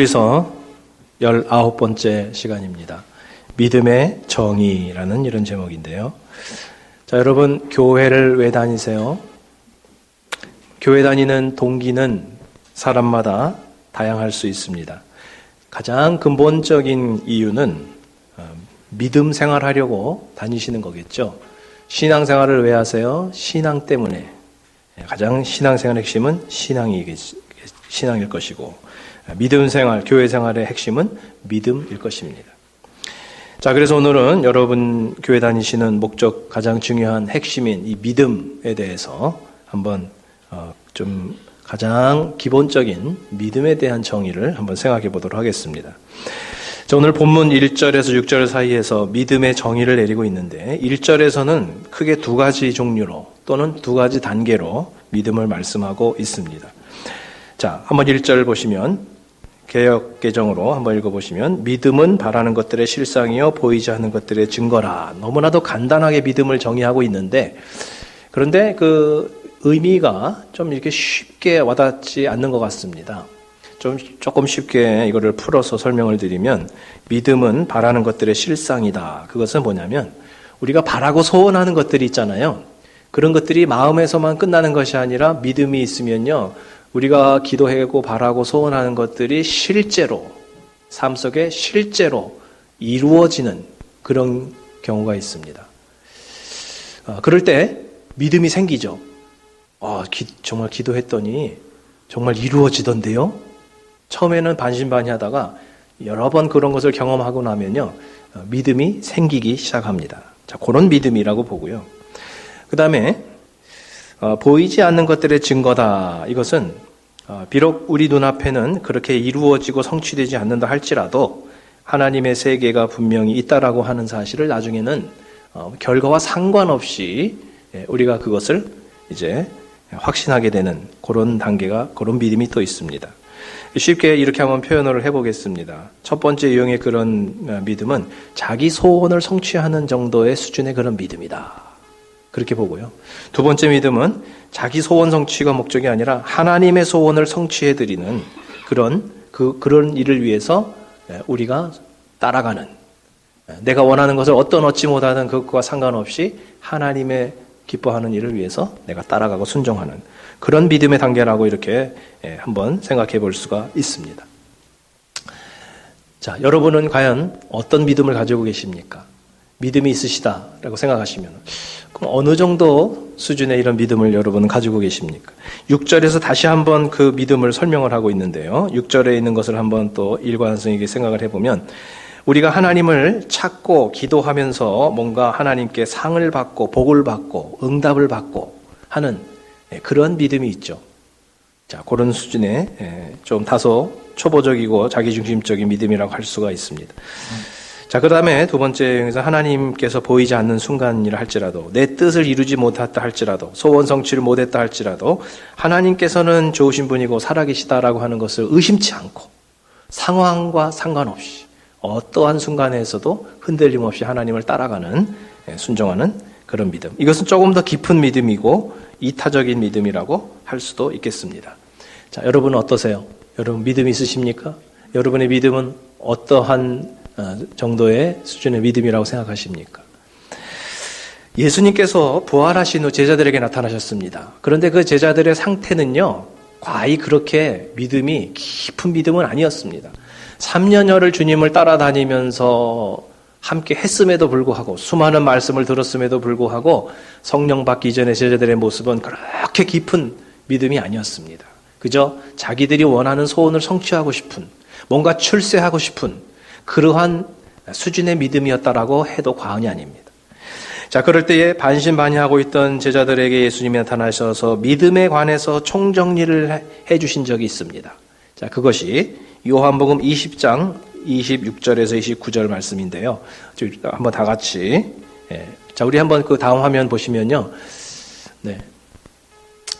그래서 19번째 시간입니다. 믿음의 정의라는 이런 제목인데요. 자, 여러분 교회를 왜 다니세요? 교회 다니는 동기는 사람마다 다양할 수 있습니다. 가장 근본적인 이유는 믿음 생활하려고 다니시는 거겠죠. 신앙생활을 왜 하세요? 신앙 때문에. 가장 신앙생활의 핵심은 신앙일 것이고, 믿음 생활, 교회 생활의 핵심은 믿음일 것입니다. 자, 그래서 오늘은 여러분 교회 다니시는 목적 가장 중요한 핵심인 이 믿음에 대해서 한번 좀 가장 기본적인 믿음에 대한 정의를 한번 생각해 보도록 하겠습니다. 자, 오늘 본문 1절에서 6절 사이에서 믿음의 정의를 내리고 있는데 1절에서는 크게 두 가지 종류로 또는 두 가지 단계로 믿음을 말씀하고 있습니다. 자, 한번 1절 보시면 개역 개정으로 한번 읽어보시면 믿음은 바라는 것들의 실상이요 보이지 않는 것들의 증거라. 너무나도 간단하게 믿음을 정의하고 있는데 그런데 그 의미가 좀 이렇게 쉽게 와닿지 않는 것 같습니다. 조금 쉽게 이거를 풀어서 설명을 드리면 믿음은 바라는 것들의 실상이다. 그것은 뭐냐면 우리가 바라고 소원하는 것들이 있잖아요. 그런 것들이 마음에서만 끝나는 것이 아니라 믿음이 있으면요. 우리가 기도하고 바라고 소원하는 것들이 실제로 삶 속에 실제로 이루어지는 그런 경우가 있습니다. 그럴 때 믿음이 생기죠. 정말 기도했더니 정말 이루어지던데요. 처음에는 반신반의하다가 여러 번 그런 것을 경험하고 나면요. 믿음이 생기기 시작합니다. 자, 그런 믿음이라고 보고요. 그 다음에 보이지 않는 것들의 증거다. 이것은 비록 우리 눈앞에는 그렇게 이루어지고 성취되지 않는다 할지라도 하나님의 세계가 분명히 있다라고 하는 사실을 나중에는 결과와 상관없이 우리가 그것을 이제 확신하게 되는 그런 단계가, 그런 믿음이 또 있습니다. 쉽게 이렇게 한번 표현을 해보겠습니다. 첫 번째 유형의 그런 믿음은 자기 소원을 성취하는 정도의 수준의 그런 믿음이다. 그렇게 보고요. 두 번째 믿음은 자기 소원 성취가 목적이 아니라 하나님의 소원을 성취해드리는 그런 일을 위해서 우리가 따라가는, 내가 원하는 것을 얻지 못하는 그것과 상관없이 하나님의 기뻐하는 일을 위해서 내가 따라가고 순종하는 그런 믿음의 단계라고 이렇게 한번 생각해 볼 수가 있습니다. 자, 여러분은 과연 어떤 믿음을 가지고 계십니까? 믿음이 있으시다라고 생각하시면 그럼 어느 정도 수준의 이런 믿음을 여러분은 가지고 계십니까? 6절에서 다시 한번 그 믿음을 설명을 하고 있는데요. 6절에 있는 것을 한번 또 일관성있게 생각을 해보면 우리가 하나님을 찾고 기도하면서 뭔가 하나님께 상을 받고 복을 받고 응답을 받고 하는 그런 믿음이 있죠. 자, 그런 수준의 좀 다소 초보적이고 자기중심적인 믿음이라고 할 수가 있습니다. 자, 그 다음에 두 번째 유형에서 하나님께서 보이지 않는 순간이라 할지라도 내 뜻을 이루지 못했다 할지라도 소원 성취를 못했다 할지라도 하나님께서는 좋으신 분이고 살아계시다라고 하는 것을 의심치 않고 상황과 상관없이 어떠한 순간에서도 흔들림 없이 하나님을 따라가는, 순종하는 그런 믿음. 이것은 조금 더 깊은 믿음이고 이타적인 믿음이라고 할 수도 있겠습니다. 자, 여러분은 어떠세요? 여러분 믿음 있으십니까? 여러분의 믿음은 어떠한 정도의 수준의 믿음이라고 생각하십니까? 예수님께서 부활하신 후 제자들에게 나타나셨습니다. 그런데 그 제자들의 상태는요, 과히 그렇게 믿음이 깊은 믿음은 아니었습니다. 3년여를 주님을 따라다니면서 함께 했음에도 불구하고 수많은 말씀을 들었음에도 불구하고 성령 받기 전에 제자들의 모습은 그렇게 깊은 믿음이 아니었습니다. 그저 자기들이 원하는 소원을 성취하고 싶은, 뭔가 출세하고 싶은 그러한 수준의 믿음이었다라고 해도 과언이 아닙니다. 자, 그럴 때에 반신반의하고 있던 제자들에게 예수님이 나타나셔서 믿음에 관해서 총정리를 해주신 적이 있습니다. 자, 그것이 요한복음 20장 26절에서 29절 말씀인데요. 한번 다 같이. 자, 우리 한번 그 다음 화면 보시면요. 네.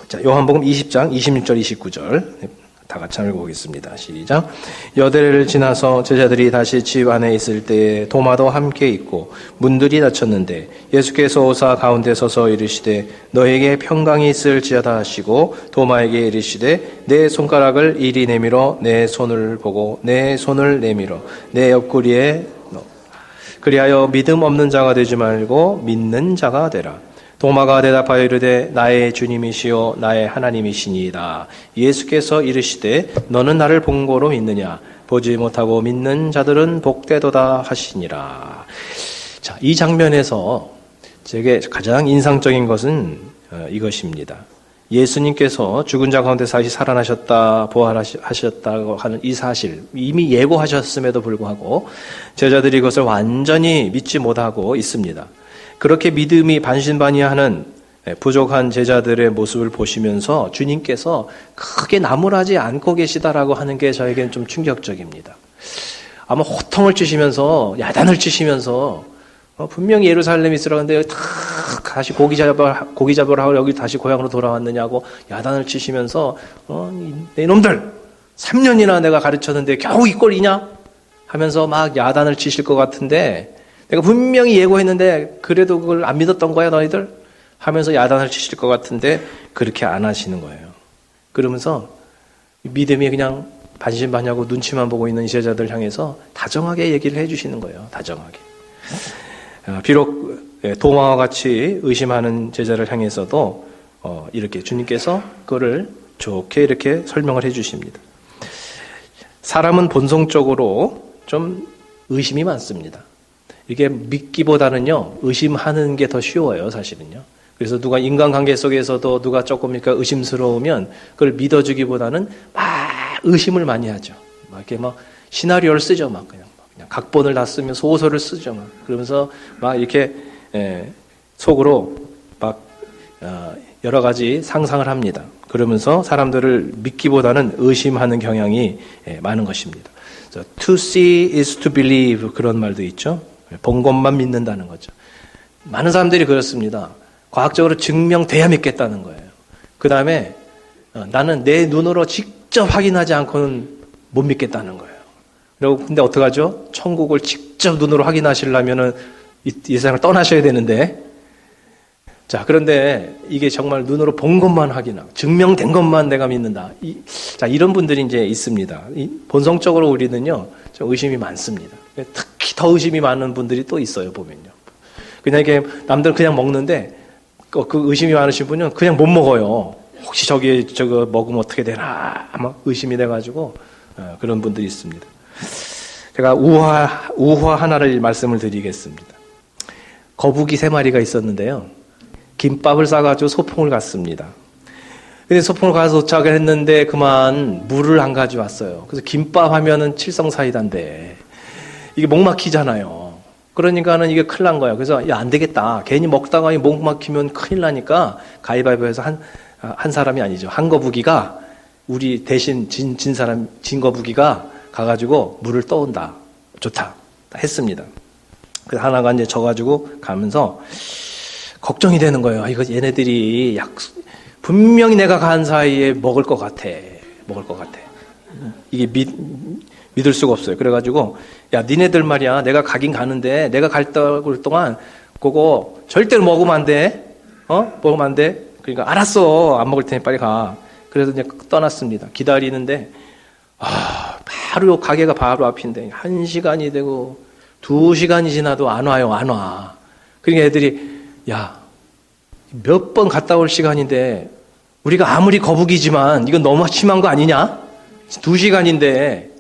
자, 요한복음 20장 26절 29절. 다 같이 한번 읽어보겠습니다. 시작. 여대를 지나서 제자들이 다시 집 안에 있을 때에 도마도 함께 있고 문들이 닫혔는데 예수께서 오사 가운데 서서 이르시되 너에게 평강이 있을지어다 하시고 도마에게 이르시되 내 손가락을 이리 내밀어 내 손을 보고 내 손을 내밀어 내 옆구리에 넣어. 그리하여 믿음 없는 자가 되지 말고 믿는 자가 되라. 도마가 대답하여 이르되 나의 주님이시요 나의 하나님이시니이다. 예수께서 이르시되 너는 나를 본 거로 믿느냐? 보지 못하고 믿는 자들은 복되도다 하시니라. 자, 이 장면에서 제게 가장 인상적인 것은 이것입니다. 예수님께서 죽은 자 가운데 다시 살아나셨다, 부활하셨다고 하는 이 사실 이미 예고하셨음에도 불구하고 제자들이 그것을 완전히 믿지 못하고 있습니다. 그렇게 믿음이 반신반의하는 부족한 제자들의 모습을 보시면서 주님께서 크게 나무라지 않고 계시다라고 하는 게 저에게는 좀 충격적입니다. 아마 호통을 치시면서 야단을 치시면서 분명히 예루살렘에 있으라는데 다시 고기 잡으러 하고 여기 다시 고향으로 돌아왔느냐고 야단을 치시면서 내 놈들 3년이나 내가 가르쳤는데 겨우 이 꼴이냐 하면서 막 야단을 치실 것 같은데 내가 분명히 예고했는데 그래도 그걸 안 믿었던 거야 너희들? 하면서 야단을 치실 것 같은데 그렇게 안 하시는 거예요. 그러면서 믿음이 그냥 반신반의하고 눈치만 보고 있는 제자들 향해서 다정하게 얘기를 해주시는 거예요. 다정하게. 비록 도마와 같이 의심하는 제자를 향해서도 이렇게 주님께서 그거를 좋게 이렇게 설명을 해주십니다. 사람은 본성적으로 좀 의심이 많습니다. 이게 믿기보다는요, 의심하는 게 더 쉬워요, 사실은요. 그래서 누가 인간관계 속에서도 누가 조금 의심스러우면 그걸 믿어주기보다는 막 의심을 많이 하죠. 막 이렇게 막 시나리오를 쓰죠, 막 그냥 각본을 다 쓰면 소설을 쓰죠, 막 그러면서 막 이렇게 속으로 막 여러 가지 상상을 합니다. 그러면서 사람들을 믿기보다는 의심하는 경향이 많은 것입니다. To see is to believe 그런 말도 있죠. 본 것만 믿는다는 거죠. 많은 사람들이 그렇습니다. 과학적으로 증명돼야 믿겠다는 거예요. 그 다음에 나는 내 눈으로 직접 확인하지 않고는 못 믿겠다는 거예요. 그리고 근데 어떡하죠? 천국을 직접 눈으로 확인하시려면은 이 세상을 떠나셔야 되는데, 자, 그런데 이게 정말 눈으로 본 것만 확인하고 증명된 것만 내가 믿는다. 자, 이런 분들이 이제 있습니다. 본성적으로 우리는요, 좀 의심이 많습니다. 특히 더 의심이 많은 분들이 또 있어요, 보면요. 그냥 이게 남들은 그냥 먹는데 그 의심이 많으신 분은 그냥 못 먹어요. 혹시 저거 먹으면 어떻게 되나 막 의심이 돼가지고 그런 분들이 있습니다. 제가 우화 하나를 말씀을 드리겠습니다. 거북이 3마리가 있었는데요. 김밥을 싸가지고 소풍을 갔습니다. 근데 소풍을 가서 도착을 했는데 그만 물을 안 가져왔어요. 그래서 김밥 하면은 칠성사이다인데 이게 목 막히잖아요. 그러니까는 이게 큰일 난 거예요. 그래서 야, 안 되겠다. 괜히 먹다가 목 막히면 큰일 나니까 가위바위보해서 한 사람이 아니죠. 한 거북이가 우리 대신 진 거북이가 가가지고 물을 떠온다. 좋다. 했습니다. 그래서 하나가 이제 져가지고 가면서 걱정이 되는 거예요. 이거 얘네들이 분명히 내가 간 사이에 먹을 것 같아. 이게 믿을 수가 없어요. 그래가지고 야, 니네들 말이야. 내가 가긴 가는데 내가 갈 동안 그거 절대로 먹으면 안 돼. 먹으면 안 돼. 그러니까 알았어. 안 먹을 테니 빨리 가. 그래서 이제 떠났습니다. 기다리는데 바로 가게가 바로 앞인데 1시간이 되고 2시간이 지나도 안 와. 그러니까 애들이 야, 몇 번 갔다 올 시간인데 우리가 아무리 거북이지만 이건 너무 심한 거 아니냐? 2시간인데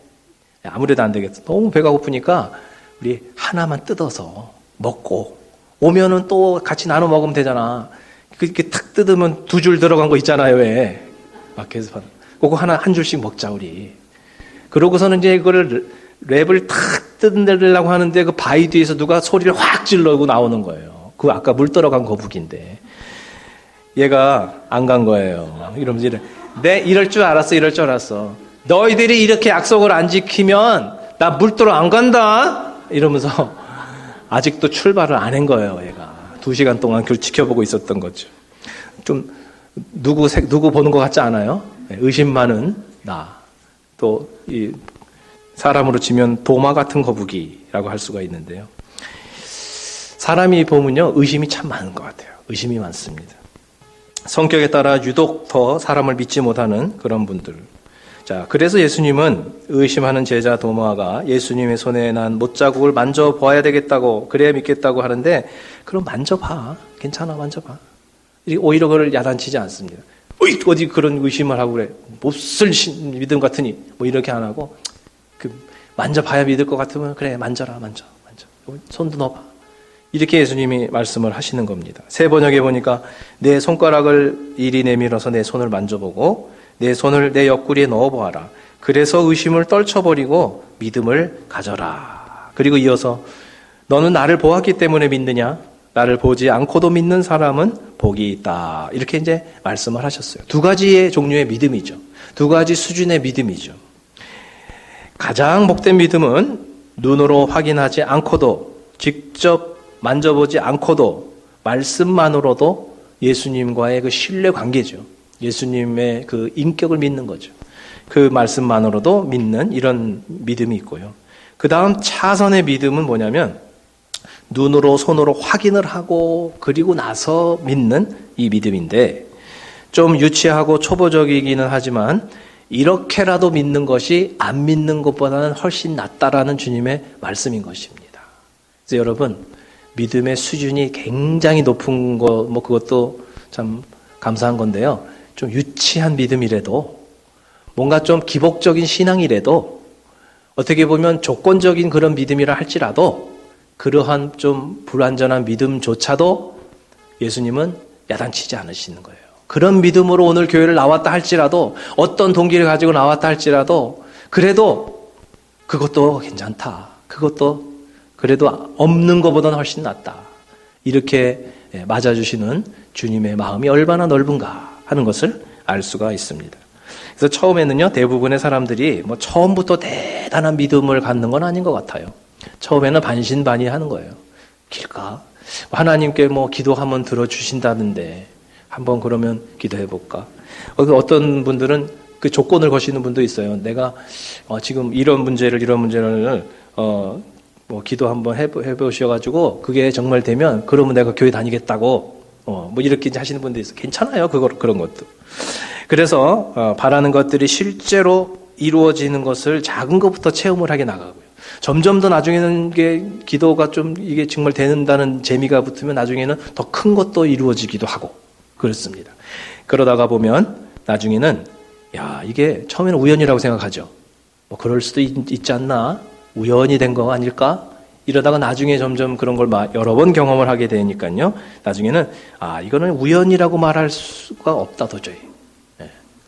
아무래도 안 되겠어. 너무 배가 고프니까 우리 하나만 뜯어서 먹고 오면은 또 같이 나눠 먹으면 되잖아. 그렇게 탁 뜯으면 2줄 들어간 거 있잖아요, 왜? 막 계속 그거 한 줄씩 먹자 우리. 그러고서는 이제 이거를 랩을 탁 뜯으려고 하는데 그 바위 뒤에서 누가 소리를 확 질러고 나오는 거예요. 그 아까 물 들어간 거북인데 얘가 안 간 거예요. 이러면서 이럴 줄 알았어. 너희들이 이렇게 약속을 안 지키면 나 물들어 안 간다. 이러면서 아직도 출발을 안 한 거예요. 얘가 2시간 동안 그걸 지켜보고 있었던 거죠. 좀 누구 보는 것 같지 않아요? 의심 많은 나. 또 이 사람으로 치면 도마 같은 거북이라고 할 수가 있는데요. 사람이 보면요, 의심이 참 많은 것 같아요. 의심이 많습니다. 성격에 따라 유독 더 사람을 믿지 못하는 그런 분들. 자, 그래서 예수님은 의심하는 제자 도마가 예수님의 손에 난 못자국을 만져봐야 되겠다고, 그래야 믿겠다고 하는데, 그럼 만져봐. 괜찮아, 만져봐. 오히려 그걸 야단치지 않습니다. 어디 그런 의심을 하고 그래. 몹쓸 믿음 같으니. 뭐 이렇게 안 하고, 만져봐야 믿을 것 같으면, 그래, 만져. 손도 넣어봐. 이렇게 예수님이 말씀을 하시는 겁니다. 새 번역에 보니까 내 손가락을 이리 내밀어서 내 손을 만져보고 내 손을 내 옆구리에 넣어보아라. 그래서 의심을 떨쳐버리고 믿음을 가져라. 그리고 이어서 너는 나를 보았기 때문에 믿느냐? 나를 보지 않고도 믿는 사람은 복이 있다. 이렇게 이제 말씀을 하셨어요. 두 가지의 종류의 믿음이죠. 두 가지 수준의 믿음이죠. 가장 복된 믿음은 눈으로 확인하지 않고도 직접 만져보지 않고도 말씀만으로도 예수님과의 그 신뢰 관계죠. 예수님의 그 인격을 믿는 거죠. 그 말씀만으로도 믿는 이런 믿음이 있고요. 그 다음 차선의 믿음은 뭐냐면 눈으로 손으로 확인을 하고 그리고 나서 믿는 이 믿음인데 좀 유치하고 초보적이기는 하지만 이렇게라도 믿는 것이 안 믿는 것보다는 훨씬 낫다라는 주님의 말씀인 것입니다. 그래서 여러분 믿음의 수준이 굉장히 높은 거, 뭐 그것도 참 감사한 건데요. 좀 유치한 믿음이라도, 뭔가 좀 기복적인 신앙이라도, 어떻게 보면 조건적인 그런 믿음이라 할지라도, 그러한 좀 불완전한 믿음조차도 예수님은 야단치지 않으시는 거예요. 그런 믿음으로 오늘 교회를 나왔다 할지라도, 어떤 동기를 가지고 나왔다 할지라도, 그래도 그것도 괜찮다. 그것도 그래도 없는 것보다는 훨씬 낫다. 이렇게 맞아주시는 주님의 마음이 얼마나 넓은가 하는 것을 알 수가 있습니다. 그래서 처음에는요, 대부분의 사람들이 뭐 처음부터 대단한 믿음을 갖는 건 아닌 것 같아요. 처음에는 반신반의하는 거예요. 길까? 하나님께 뭐 기도하면 들어주신다는데 한번 그러면 기도해볼까? 어떤 분들은 그 조건을 거시는 분도 있어요. 내가 지금 이런 문제를 뭐 기도 한번 해보셔가지고 그게 정말 되면 그러면 내가 교회 다니겠다고 뭐 이렇게 하시는 분도 있어요. 괜찮아요. 그런 것도. 그래서 바라는 것들이 실제로 이루어지는 것을 작은 것부터 체험을 하게 나가고요. 점점 더 나중에는 기도가 좀 이게 정말 되는다는 재미가 붙으면 나중에는 더 큰 것도 이루어지기도 하고 그렇습니다. 그러다가 보면 나중에는 이게 처음에는 우연이라고 생각하죠. 뭐 그럴 수도 있지 않나? 우연이 된 거 아닐까? 이러다가 나중에 점점 그런 걸 여러 번 경험을 하게 되니까요. 나중에는 이거는 우연이라고 말할 수가 없다 도저히.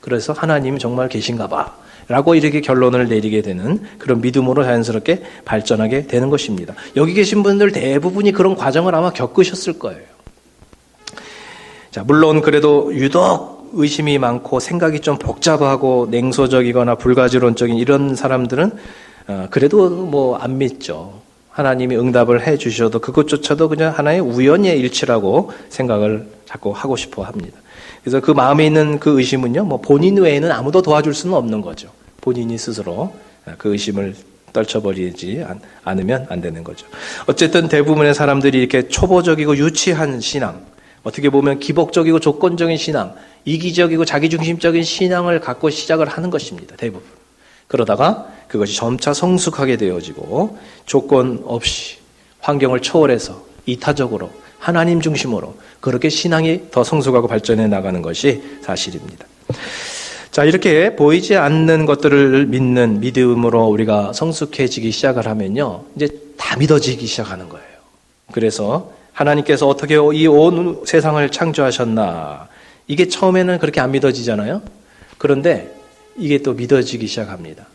그래서 하나님이 정말 계신가 봐 라고 이렇게 결론을 내리게 되는 그런 믿음으로 자연스럽게 발전하게 되는 것입니다. 여기 계신 분들 대부분이 그런 과정을 아마 겪으셨을 거예요. 자, 물론 그래도 유독 의심이 많고 생각이 좀 복잡하고 냉소적이거나 불가지론적인 이런 사람들은 그래도 뭐 안 믿죠. 하나님이 응답을 해 주셔도 그것조차도 그냥 하나의 우연의 일치라고 생각을 자꾸 하고 싶어 합니다. 그래서 그 마음에 있는 그 의심은요, 뭐 본인 외에는 아무도 도와줄 수는 없는 거죠. 본인이 스스로 그 의심을 떨쳐버리지 않으면 안 되는 거죠. 어쨌든 대부분의 사람들이 이렇게 초보적이고 유치한 신앙, 어떻게 보면 기복적이고 조건적인 신앙, 이기적이고 자기중심적인 신앙을 갖고 시작을 하는 것입니다. 대부분. 그러다가 그것이 점차 성숙하게 되어지고 조건 없이 환경을 초월해서 이타적으로 하나님 중심으로 그렇게 신앙이 더 성숙하고 발전해 나가는 것이 사실입니다. 자, 이렇게 보이지 않는 것들을 믿는 믿음으로 우리가 성숙해지기 시작을 하면요, 이제 다 믿어지기 시작하는 거예요. 그래서 하나님께서 어떻게 이 온 세상을 창조하셨나, 이게 처음에는 그렇게 안 믿어지잖아요. 그런데 이게 또 믿어지기 시작합니다.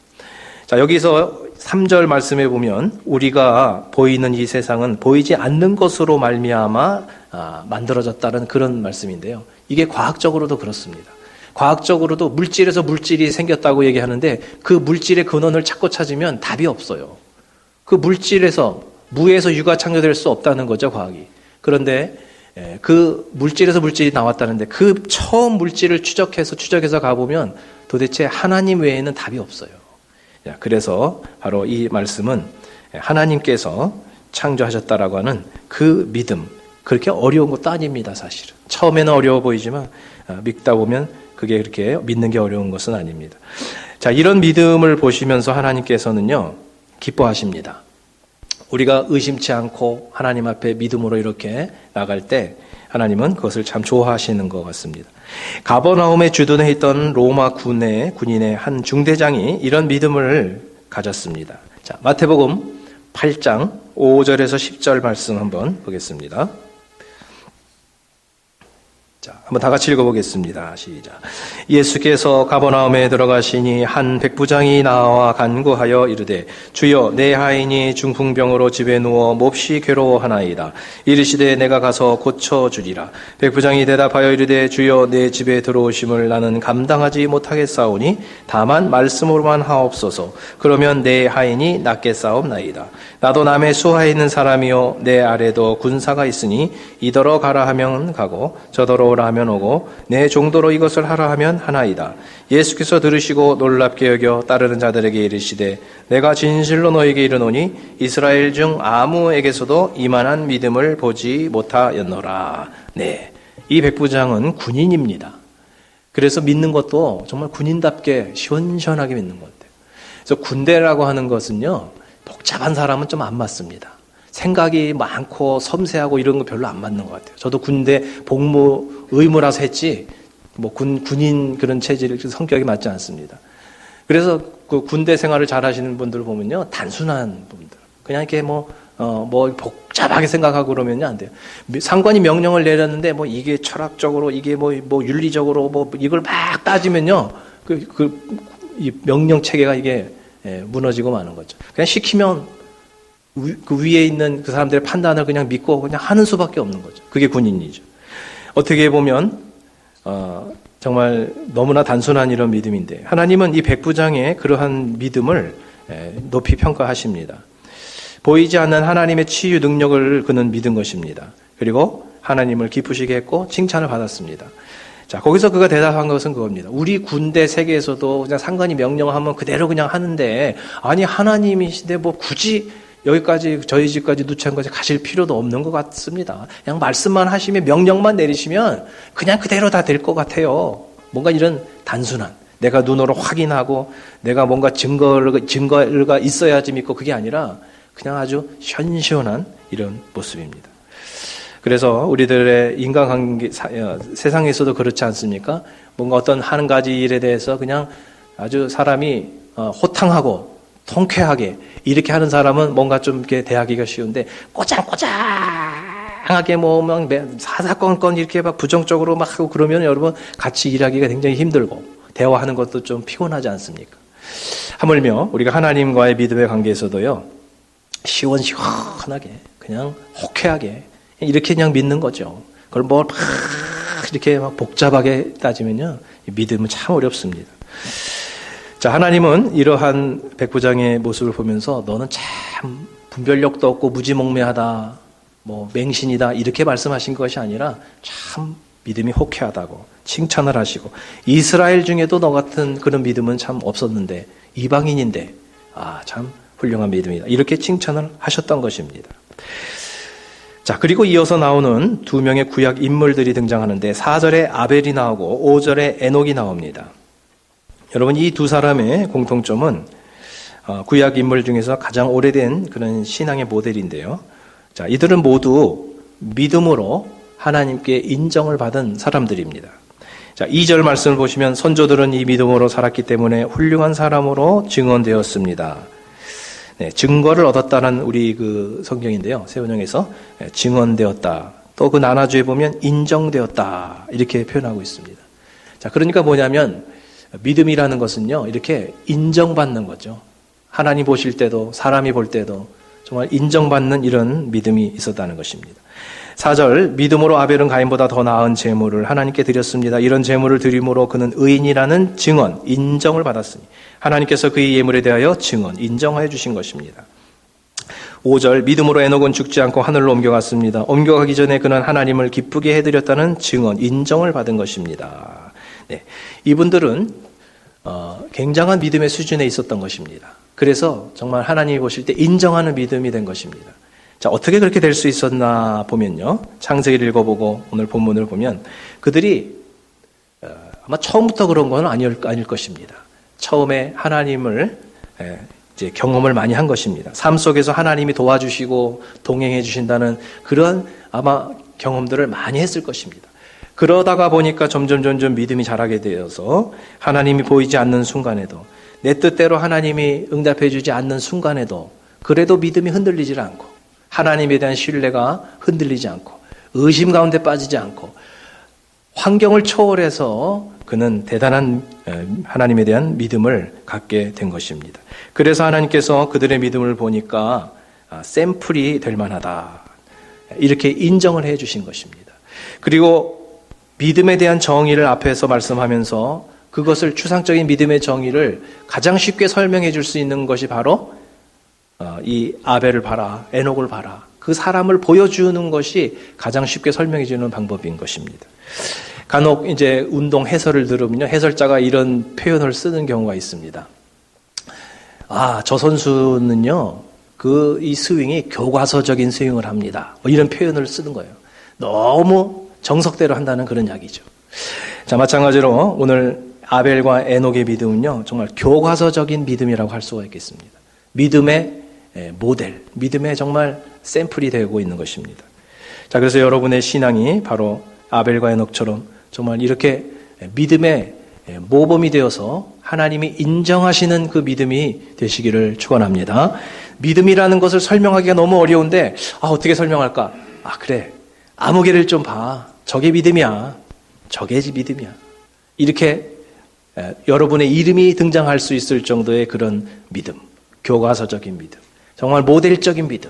자, 여기서 3절 말씀해 보면 우리가 보이는 이 세상은 보이지 않는 것으로 말미암아 만들어졌다는 그런 말씀인데요. 이게 과학적으로도 그렇습니다. 과학적으로도 물질에서 물질이 생겼다고 얘기하는데 그 물질의 근원을 찾으면 답이 없어요. 그 물질에서, 무에서 유가 창조될 수 없다는 거죠, 과학이. 그런데 그 물질에서 물질이 나왔다는데 그 처음 물질을 추적해서 가보면 도대체 하나님 외에는 답이 없어요. 그래서 바로 이 말씀은 하나님께서 창조하셨다라고 하는 그 믿음, 그렇게 어려운 것도 아닙니다, 사실은. 처음에는 어려워 보이지만 믿다 보면 그게 그렇게 믿는 게 어려운 것은 아닙니다. 자, 이런 믿음을 보시면서 하나님께서는요, 기뻐하십니다. 우리가 의심치 않고 하나님 앞에 믿음으로 이렇게 나갈 때 하나님은 그것을 참 좋아하시는 것 같습니다. 가버나움에 주둔해 있던 로마 군인의 한 중대장이 이런 믿음을 가졌습니다. 자, 마태복음 8장 5절에서 10절 말씀 한번 보겠습니다. 자, 한번 다 같이 읽어보겠습니다. 시작. 예수께서 가버나움에 들어가시니 한 백부장이 나와 간구하여 이르되 주여 내 하인이 중풍병으로 집에 누워 몹시 괴로워하나이다. 이르시되 내가 가서 고쳐주리라. 백부장이 대답하여 이르되 주여 내 집에 들어오심을 나는 감당하지 못하겠사오니 다만 말씀으로만 하옵소서. 그러면 내 하인이 낫겠사옵나이다. 나도 남의 수하에 있는 사람이요 내 아래도 군사가 있으니 이더러 가라 하면 가고 저더러 오라 하면 오고 내 정도로 이것을 하라 하면 하나이다. 예수께서 들으시고 놀랍게 여겨 따르는 자들에게 이르시되 내가 진실로 너에게 이르노니 이스라엘 중 아무에게서도 이만한 믿음을 보지 못하였노라. 네, 이 백부장은 군인입니다. 그래서 믿는 것도 정말 군인답게 시원시원하게 믿는 것 같아요. 그래서 군대라고 하는 것은요, 복잡한 사람은 좀 안 맞습니다. 생각이 많고 섬세하고 이런 거 별로 안 맞는 것 같아요. 저도 군대 복무 의무라서 했지 뭐 군인 그런 체질 성격이 맞지 않습니다. 그래서 그 군대 생활을 잘 하시는 분들 보면요, 단순한 분들 그냥 이렇게 뭐 복잡하게 생각하고 그러면요 안 돼요. 상관이 명령을 내렸는데 뭐 이게 철학적으로 이게 뭐 윤리적으로 뭐 이걸 막 따지면요 이 명령 체계가 이게 무너지고 마는 거죠. 그냥 시키면 그 위에 있는 그 사람들의 판단을 그냥 믿고 그냥 하는 수밖에 없는 거죠. 그게 군인이죠. 어떻게 보면 정말 너무나 단순한 이런 믿음인데 하나님은 이 백부장의 그러한 믿음을 높이 평가하십니다. 보이지 않는 하나님의 치유 능력을 그는 믿은 것입니다. 그리고 하나님을 기쁘시게 했고 칭찬을 받았습니다. 자, 거기서 그가 대답한 것은 그겁니다. 우리 군대 세계에서도 그냥 상관이 명령하면 그대로 그냥 하는데 아니 하나님이신데 뭐 굳이 여기까지 저희 집까지 누창까지 가실 필요도 없는 것 같습니다. 그냥 말씀만 하시면 명령만 내리시면 그냥 그대로 다 될 것 같아요. 뭔가 이런 단순한 내가 눈으로 확인하고 내가 뭔가 증거가 있어야지 믿고 그게 아니라 그냥 아주 시원시원한 이런 모습입니다. 그래서 우리들의 인간관계 세상에서도 그렇지 않습니까? 뭔가 어떤 한 가지 일에 대해서 그냥 아주 사람이 호탕하고 통쾌하게 이렇게 하는 사람은 뭔가 좀 이렇게 대하기가 쉬운데 꼬장꼬장하게 막 사사건건 이렇게 막 부정적으로 막 하고 그러면 여러분 같이 일하기가 굉장히 힘들고 대화하는 것도 좀 피곤하지 않습니까? 하물며 우리가 하나님과의 믿음의 관계에서도요 시원시원하게 그냥 호쾌하게 이렇게 그냥 믿는 거죠. 그걸 뭐 막 이렇게 막 복잡하게 따지면요 믿음은 참 어렵습니다. 자, 하나님은 이러한 백부장의 모습을 보면서 너는 참 분별력도 없고 무지몽매하다, 뭐 맹신이다 이렇게 말씀하신 것이 아니라 참 믿음이 호쾌하다고 칭찬을 하시고 이스라엘 중에도 너 같은 그런 믿음은 참 없었는데 이방인인데 참 훌륭한 믿음이다 이렇게 칭찬을 하셨던 것입니다. 자, 그리고 이어서 나오는 두 명의 구약 인물들이 등장하는데 4절에 아벨이 나오고 5절에 에녹이 나옵니다. 여러분 이 두 사람의 공통점은 구약 인물 중에서 가장 오래된 그런 신앙의 모델인데요. 자, 이들은 모두 믿음으로 하나님께 인정을 받은 사람들입니다. 자, 2절 말씀을 보시면 선조들은 이 믿음으로 살았기 때문에 훌륭한 사람으로 증언되었습니다. 네, 증거를 얻었다는 우리 그 성경인데요. 세번역에서 증언되었다. 또 그 나나주에 보면 인정되었다. 이렇게 표현하고 있습니다. 자, 그러니까 뭐냐면 믿음이라는 것은요, 이렇게 인정받는 거죠. 하나님 보실 때도, 사람이 볼 때도 정말 인정받는 이런 믿음이 있었다는 것입니다. 4절, 믿음으로 아벨은 가인보다 더 나은 제물을 하나님께 드렸습니다. 이런 제물을 드림으로 그는 의인이라는 증언, 인정을 받았으니 하나님께서 그의 예물에 대하여 증언, 인정하여 주신 것입니다. 5절, 믿음으로 에녹은 죽지 않고 하늘로 옮겨갔습니다. 옮겨가기 전에 그는 하나님을 기쁘게 해드렸다는 증언, 인정을 받은 것입니다. 네, 이분들은 굉장한 믿음의 수준에 있었던 것입니다. 그래서 정말 하나님이 보실 때 인정하는 믿음이 된 것입니다. 자, 어떻게 그렇게 될 수 있었나 보면요. 창세기를 읽어보고 오늘 본문을 보면 그들이 아마 처음부터 그런 건 아닐 것입니다. 처음에 하나님을 이제 경험을 많이 한 것입니다. 삶 속에서 하나님이 도와주시고 동행해 주신다는 그런 아마 경험들을 많이 했을 것입니다. 그러다가 보니까 점점 믿음이 자라게 되어서 하나님이 보이지 않는 순간에도 내 뜻대로 하나님이 응답해 주지 않는 순간에도 그래도 믿음이 흔들리지 않고 하나님에 대한 신뢰가 흔들리지 않고 의심 가운데 빠지지 않고 환경을 초월해서 그는 대단한 하나님에 대한 믿음을 갖게 된 것입니다. 그래서 하나님께서 그들의 믿음을 보니까 샘플이 될 만하다. 이렇게 인정을 해 주신 것입니다. 그리고 믿음에 대한 정의를 앞에서 말씀하면서 그것을 추상적인 믿음의 정의를 가장 쉽게 설명해 줄 수 있는 것이 바로 이 아벨을 봐라, 에녹을 봐라. 그 사람을 보여주는 것이 가장 쉽게 설명해 주는 방법인 것입니다. 간혹 이제 운동 해설을 들으면요, 해설자가 이런 표현을 쓰는 경우가 있습니다. 저 선수는요, 이 스윙이 교과서적인 스윙을 합니다. 이런 표현을 쓰는 거예요. 너무 정석대로 한다는 그런 이야기죠. 자, 마찬가지로 오늘 아벨과 에녹의 믿음은요, 정말 교과서적인 믿음이라고 할 수가 있겠습니다. 믿음의 모델, 믿음의 정말 샘플이 되고 있는 것입니다. 자, 그래서 여러분의 신앙이 바로 아벨과 에녹처럼 정말 이렇게 믿음의 모범이 되어서 하나님이 인정하시는 그 믿음이 되시기를 축원합니다. 믿음이라는 것을 설명하기가 너무 어려운데 어떻게 설명할까? 그래, 아무개를 좀 봐. 저게 믿음이야. 저게 믿음이야. 이렇게 여러분의 이름이 등장할 수 있을 정도의 그런 믿음, 교과서적인 믿음, 정말 모델적인 믿음,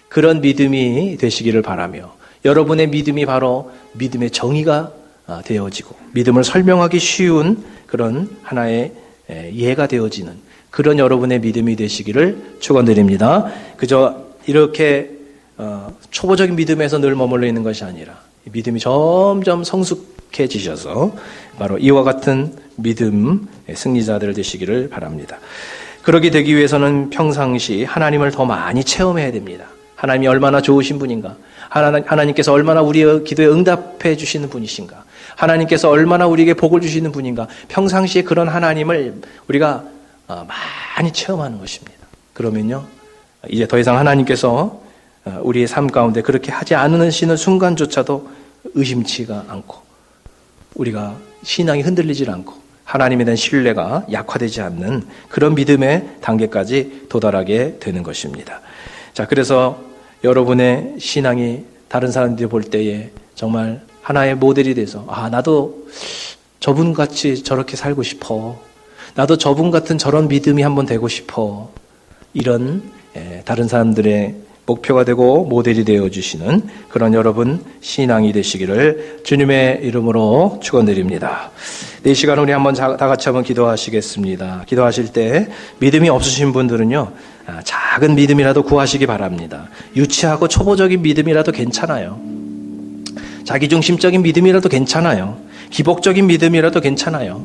그런 믿음이 되시기를 바라며 여러분의 믿음이 바로 믿음의 정의가 되어지고 믿음을 설명하기 쉬운 그런 하나의 예가 되어지는 그런 여러분의 믿음이 되시기를 축원드립니다. 그저 이렇게 초보적인 믿음에서 늘 머물러 있는 것이 아니라 믿음이 점점 성숙해지셔서 바로 이와 같은 믿음 승리자들 되시기를 바랍니다. 그러게 되기 위해서는 평상시 하나님을 더 많이 체험해야 됩니다. 하나님이 얼마나 좋으신 분인가, 하나님께서 얼마나 우리의 기도에 응답해 주시는 분이신가, 하나님께서 얼마나 우리에게 복을 주시는 분인가, 평상시에 그런 하나님을 우리가 많이 체험하는 것입니다. 그러면요, 이제 더 이상 하나님께서 우리의 삶 가운데 그렇게 하지 않으시는 순간조차도 의심치가 않고 우리가 신앙이 흔들리지 않고 하나님에 대한 신뢰가 약화되지 않는 그런 믿음의 단계까지 도달하게 되는 것입니다. 자, 그래서 여러분의 신앙이 다른 사람들이 볼 때에 정말 하나의 모델이 돼서 나도 저분같이 저렇게 살고 싶어. 나도 저분 같은 저런 믿음이 한번 되고 싶어. 이런 다른 사람들의 목표가 되고 모델이 되어주시는 그런 여러분 신앙이 되시기를 주님의 이름으로 축원드립니다. 이 시간 우리 한번 다 같이 한번 기도하시겠습니다. 기도하실 때 믿음이 없으신 분들은요, 작은 믿음이라도 구하시기 바랍니다. 유치하고 초보적인 믿음이라도 괜찮아요. 자기중심적인 믿음이라도 괜찮아요. 기복적인 믿음이라도 괜찮아요.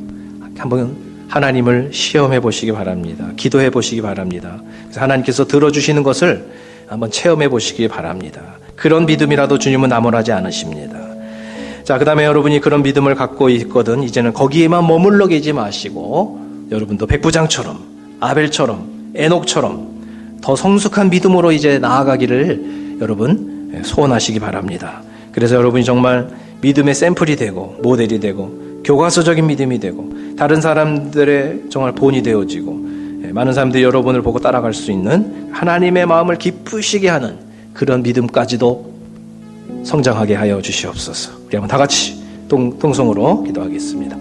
한번 하나님을 시험해 보시기 바랍니다. 기도해 보시기 바랍니다. 그래서 하나님께서 들어주시는 것을 한번 체험해 보시기 바랍니다. 그런 믿음이라도 주님은 나무라지 않으십니다. 자, 그 다음에 여러분이 그런 믿음을 갖고 있거든 이제는 거기에만 머물러 계지 마시고 여러분도 백부장처럼 아벨처럼 에녹처럼 더 성숙한 믿음으로 이제 나아가기를 여러분 소원하시기 바랍니다. 그래서 여러분이 정말 믿음의 샘플이 되고 모델이 되고 교과서적인 믿음이 되고 다른 사람들의 정말 본이 되어지고 많은 사람들이 여러분을 보고 따라갈 수 있는 하나님의 마음을 기쁘시게 하는 그런 믿음까지도 성장하게 하여 주시옵소서. 우리 한번 다 같이 통성으로 기도하겠습니다.